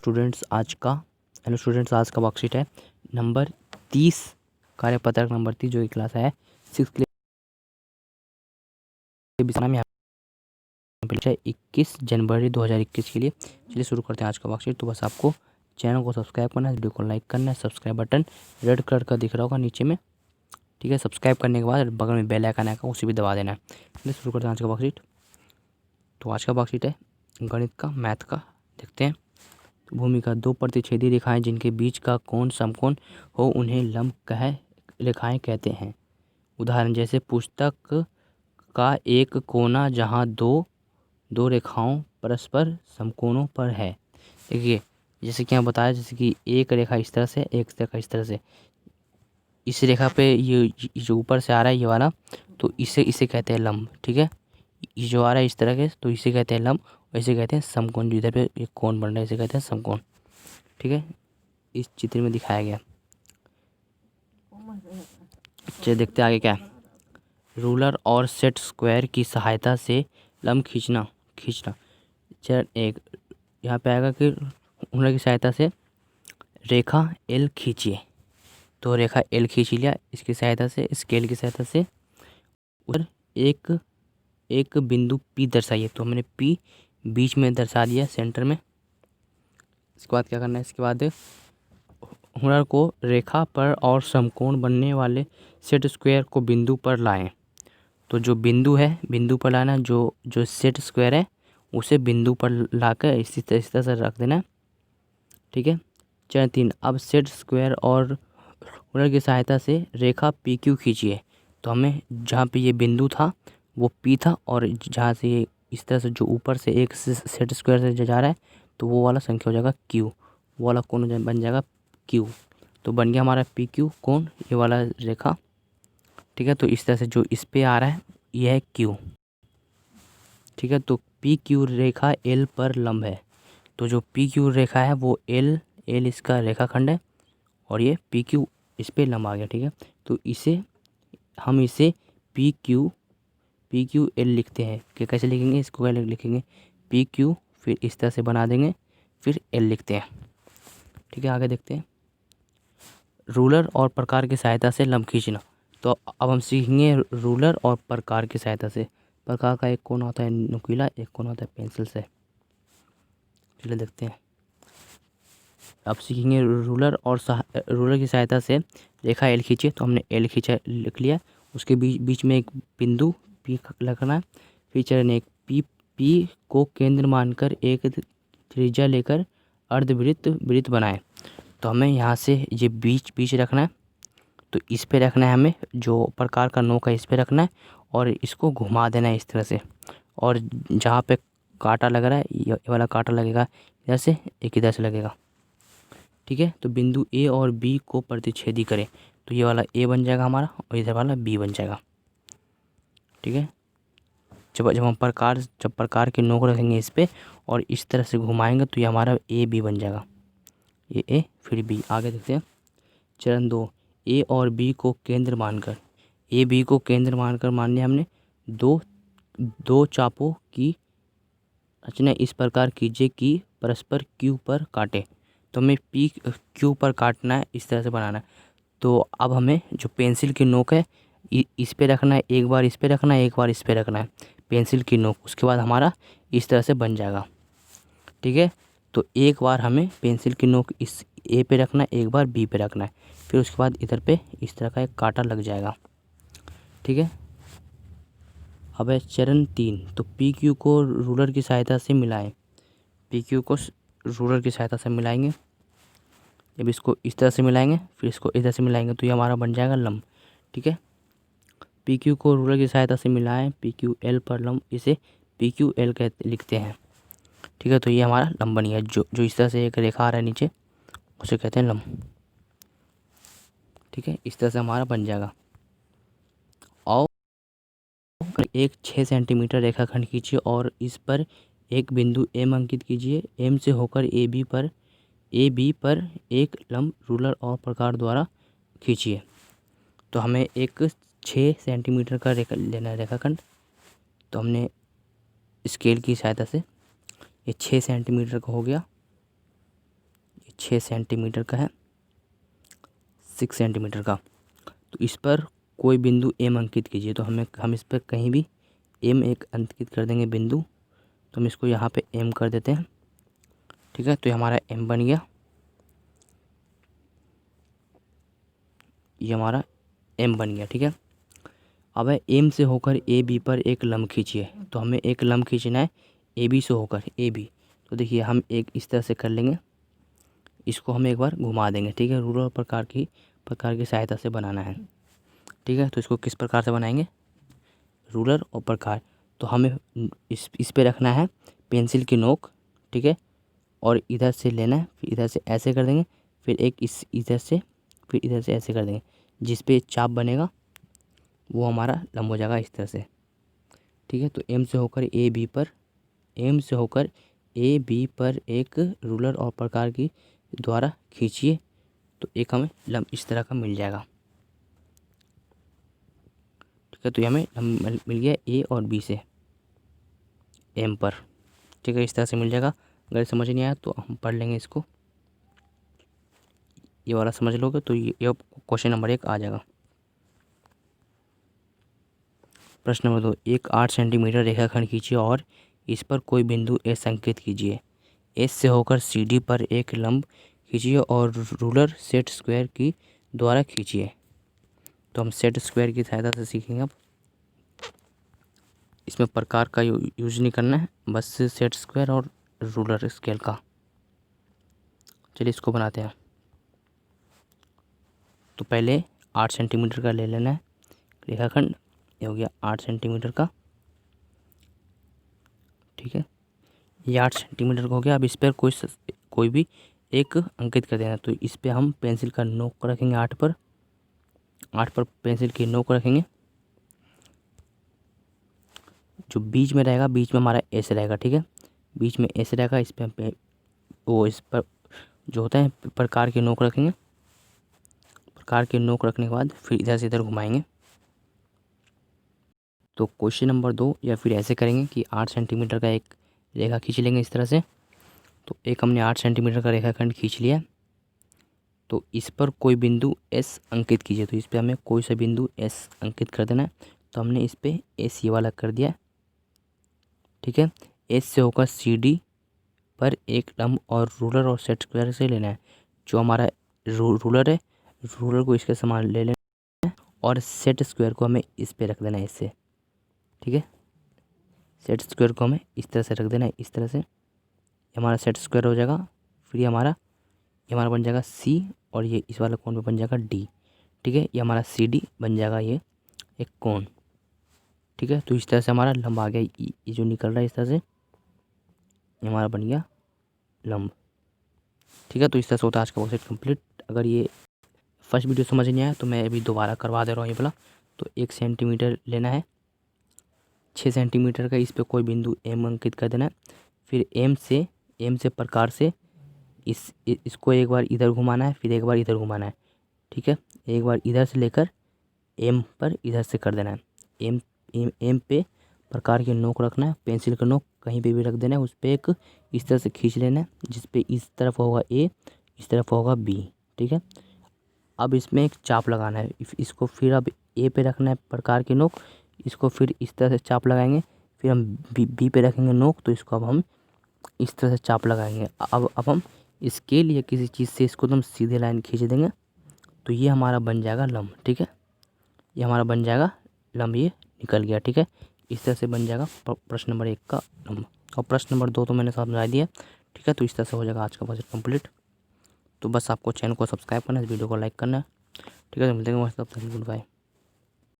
Students, आज का worksheet है नंबर 30, कार्यपत्रक नंबर 30 जो कि क्लास है 6 के लिए नाम यहाँ पे 21 जनवरी 2021 के लिए। चलिए शुरू करते हैं आज का वर्कशीट। तो बस आपको चैनल को सब्सक्राइब करना है, वीडियो को लाइक करना है, सब्सक्राइब बटन रेड कलर का दिख रहा होगा नीचे में, ठीक है। सब्सक्राइब करने के बाद बगल में बेल आइकन आएगा, उसे भी दबा देना है। चलिए शुरू करते हैं आज का वर्कशीट। तो आज का वर्कशीट है गणित का, मैथ का। देखते हैं। भूमिका, दो प्रतिच्छेदी रेखाएं जिनके बीच का कोण समकोण हो उन्हें लंब रेखाएं कहते हैं। उदाहरण जैसे पुस्तक का एक कोना जहां दो रेखाओं परस्पर समकोणों पर है। देखिए जैसे कि यहाँ बताया, जैसे कि एक रेखा इस तरह से, एक रेखा इस तरह से, इस रेखा पे ये जो ऊपर से आ रहा है ये वाला, तो इसे कहते हैं लंब, ठीक है। ये जो आ रहा है इस तरह के, तो इसे कहते हैं लंब, और इसे कहते हैं समकोण। जो इधर पे एक कोण बन रहा है इसे कहते हैं समकोण, ठीक है। इस चित्र में दिखाया गया। चलिए देखते हैं आगे क्या है। रूलर और सेट स्क्वायर की सहायता से लंब खींचना। चरण एक, यहाँ पे आएगा कि रूलर की सहायता से रेखा एल खींचिए। तो रेखा एल खींच लिया इसकी सहायता से, स्केल की सहायता से। और एक बिंदु पी दर्शाइए। तो हमने पी बीच में दर्शा दिया, सेंटर में। इसके बाद क्या करना है, इसके बाद हुनर को रेखा पर और समकोण बनने वाले सेट स्क्वायर को बिंदु पर लाएं। तो जो बिंदु है, बिंदु पर लाना, जो सेट स्क्वायर है उसे बिंदु पर लाकर इसी तरह से रख देना, ठीक है। चरण 3, अब सेट स्क्वायर और हुनर की सहायता से रेखा पी क्यू खींचिए। तो हमें जहाँ पे ये बिंदु था वो पी था, और जहाँ से ये इस तरह से जो ऊपर से एक सेट स्क्वायर से जा रहा है तो वो वाला संख्या हो जाएगा क्यू, वो वाला कोण बन जाएगा क्यू। तो बन गया हमारा पी क्यू कोण, ये वाला रेखा, ठीक है। तो इस तरह से जो इस पे आ रहा है ये है क्यू, ठीक है। तो पी क्यू रेखा एल पर लंब है। तो जो पी क्यू रेखा है वो एल इसका रेखाखंड है, और ये पी क्यू इस पे लंब आ गया, ठीक है। तो हम इसे पी क्यू एल लिखते हैं। कि कैसे लिखेंगे इसको, कैसे लिखेंगे, पी क्यू फिर इस तरह से बना देंगे, फिर एल लिखते हैं, ठीक है। आगे देखते हैं। रूलर और प्रकार की सहायता से लंब खींचना। तो अब हम सीखेंगे रूलर और प्रकार की सहायता से। प्रकार का एक कोण होता है नुकीला, एक कोण होता है पेंसिल से। चलिए देखते हैं। अब सीखेंगे रूलर की सहायता से रेखा एल खींचे। तो हमने एल खींचा, लिख लिया। उसके बीच में एक बिंदु पी रखना है। फिर चरण एक, पी को केंद्र मानकर एक त्रिज्या लेकर वृत्त बनाएं। तो हमें यहाँ से ये बीच रखना है। तो इस पे रखना है हमें, जो प्रकार का नोक है इस पे रखना है, और इसको घुमा देना है इस तरह से। और जहाँ पे कांटा लग रहा है ये वाला कांटा लगेगा इधर से, एक इधर से लगेगा, ठीक है। तो बिंदु ए और बी को प्रतिच्छेदी करें। तो ये वाला ए बन जाएगा हमारा, और इधर वाला बी बन जाएगा, ठीक है। जब प्रकार के नोक रखेंगे इस पे और इस तरह से घुमाएंगे तो ये हमारा ए बी बन जाएगा। ये ए फिर बी। आगे देखते हैं। चरण 2, ए और बी को केंद्र मानकर। ए बी को केंद्र मानकर मान लिया हमने। दो चापों की रचना इस प्रकार कीजिए कि परस्पर क्यू पर काटे। तो हमें पी क्यू पर काटना है, इस तरह से बनाना है। तो अब हमें जो पेंसिल की नोक है इस पे रखना है, एक बार इस पे रखना है, एक बार इस पे रखना है पेंसिल की नोक। उसके बाद हमारा इस तरह से बन जाएगा, ठीक है। तो एक बार हमें पेंसिल की नोक इस ए पे रखना है, एक बार बी पे रखना है, फिर उसके बाद इधर पे इस तरह का एक कांटा लग जाएगा, ठीक है। अब है चरण 3, तो पी क्यू को रूलर की सहायता से मिलाएं। पी क्यू को रूलर की सहायता से मिलाएंगे। जब इसको इस तरह से मिलाएंगे फिर इसको इधर से मिलाएंगे तो ये हमारा बन जाएगा लंब, ठीक है। पी क्यू को रूलर की सहायता से मिलाएं, पी क्यू एल पर लंब, इसे पी क्यू एल लिखते हैं, ठीक है। तो ये हमारा लंब बन गया। जो इस तरह से एक रेखा आ रहा है नीचे उसे कहते हैं लंब, ठीक है। इस तरह से हमारा बन जाएगा। और एक 6 सेंटीमीटर रेखाखंड खींचिए और इस पर एक बिंदु एम अंकित कीजिए। एम से होकर ए बी पर एक लंब रूलर और प्रकार द्वारा खींचिए। तो हमें एक 6 सेंटीमीटर का लेना है रेखाखंड। तो हमने स्केल की सहायता से ये 6 सेंटीमीटर का हो गया, 6 सेंटीमीटर का है, 6 सेंटीमीटर का। तो इस पर कोई बिंदु एम अंकित कीजिए। तो हम इस पर कहीं भी एम एक अंकित कर देंगे बिंदु। तो हम इसको यहाँ पे एम कर देते हैं, ठीक है। तो ये हमारा एम बन गया, ये हमारा एम बन गया, ठीक है। अब है एम से होकर ए बी पर एक लंब खींचिए। तो हमें एक लंब खींचना है ए बी से होकर, ए बी। तो देखिए हम एक इस तरह से कर लेंगे, इसको हम एक बार घुमा देंगे, ठीक है। रूलर प्रकार की सहायता से बनाना है, ठीक है। तो इसको किस प्रकार से बनाएंगे, रूलर और प्रकार। तो हमें इस पे रखना है पेंसिल की नोक, ठीक है। और इधर से लेना है, फिर इधर से ऐसे कर देंगे, फिर एक इधर से, फिर इधर से ऐसे कर देंगे। जिस पे चाप बनेगा वो हमारा लंब हो जाएगा इस तरह से, ठीक है। तो एम से होकर ए बी पर एक रूलर और प्रकार की द्वारा खींचिए। तो एक हमें लंब इस तरह का मिल जाएगा, ठीक है। तो ये हमें लंब मिल गया ए और बी से एम पर, ठीक है। इस तरह से मिल जाएगा। अगर समझ नहीं आया तो हम पढ़ लेंगे इसको, ये वाला समझ लोगे तो ये क्वेश्चन नंबर 1 आ जाएगा। प्रश्न नंबर 2, एक 8 सेंटीमीटर रेखाखंड खींचिए और इस पर कोई बिंदु एस अंकित कीजिए। एस से होकर सी डी पर एक लंब खींचिए और रूलर सेट स्क्वायर की द्वारा खींचिए। तो हम सेट स्क्वायर की सहायता से सीखेंगे। अब इसमें प्रकार का यूज नहीं करना है, बस सेट स्क्वायर और रूलर स्केल का। चलिए इसको बनाते हैं। तो पहले 8 सेंटीमीटर का ले लेना है रेखाखंड, ये हो गया 8 सेंटीमीटर का, ठीक है। ये 8 सेंटीमीटर का हो गया। अब इस पर कोई भी एक अंकित कर देना। तो इस पर हम पेंसिल का नोक रखेंगे 8 पर पेंसिल की नोक रखेंगे। जो बीच में रहेगा, बीच में हमारा एस रहेगा, ठीक है। बीच में एस रहेगा, इस पर इस पर जो होता है प्रकार की नोक रखेंगे। प्रकार की नोक रखने के बाद फिर इधर से इधर घुमाएंगे। तो क्वेश्चन नंबर 2 या फिर ऐसे करेंगे कि 8 सेंटीमीटर का एक रेखा खींच लेंगे इस तरह से। तो एक हमने 8 सेंटीमीटर का रेखाखंड खींच लिया। तो इस पर कोई बिंदु एस अंकित कीजिए। तो इस पर हमें कोई सा बिंदु एस अंकित कर देना है। तो हमने इस पर एस ये वाला कर दिया, ठीक है। एस से होकर सी डी पर एक लंब और रूलर और सेट स्क्वायर से लेना है। जो हमारा रूलर है, रूलर को इसके समान ले लेना है और सेट स्क्वायर को हमें इस पे रख देना है इससे, ठीक है। सेट स्क्वायर को हमें इस तरह से रख देना है, इस तरह से। ये हमारा सेट स्क्वायर हो जाएगा। फिर ये हमारा बन जाएगा सी और ये इस वाला कोण पे बन जाएगा डी, ठीक है। ये हमारा सी डी बन जाएगा ये एक कोण, ठीक है। तो इस तरह से हमारा लंब आ गया, ये जो निकल रहा है इस तरह से, ये हमारा बन गया लंब, ठीक है। तो इस तरह से होता है आज का प्रोसेस कंप्लीट। अगर ये फर्स्ट वीडियो समझ नहीं आया तो मैं अभी दोबारा करवा दे रहा हूँ ये वाला। तो 1 सेंटीमीटर लेना है, 6 सेंटीमीटर का, इस पे कोई बिंदु एम अंकित कर देना है। फिर एम से प्रकार से इसको एक बार इधर घुमाना है, फिर एक बार इधर घुमाना है, ठीक है। एक बार इधर से लेकर एम पर इधर से कर देना है। एम पे प्रकार की नोक रखना है, पेंसिल का नोक कहीं पे भी रख देना है। उस पर एक इस तरह से खींच लेना है, जिस पे इस तरफ होगा ए, इस तरफ होगा बी, ठीक है। अब इसमें एक चाप लगाना है। इसको फिर अब ए पे रखना है प्रकार की नोक, इसको फिर इस तरह से चाप लगाएंगे। फिर हम बी पे रखेंगे नोक, तो इसको अब हम इस तरह से चाप लगाएंगे। अब हम इसके लिए किसी चीज़ से इसको एकदम सीधे लाइन खींच देंगे। तो ये हमारा बन जाएगा लंब, ठीक है। ये हमारा बन जाएगा लंब, ये निकल गया, ठीक है। इस तरह से बन जाएगा प्रश्न नंबर 1 का लंब। और प्रश्न नंबर 2 तो मैंने समझा दिया, ठीक है। तो इस तरह से हो जाएगा आज का प्रोजेक्ट कंप्लीट। तो बस आपको चैनल को सब्सक्राइब करना है, इस वीडियो को लाइक करना है, ठीक है। तो मिलते हैं, तब तक गुड बाय।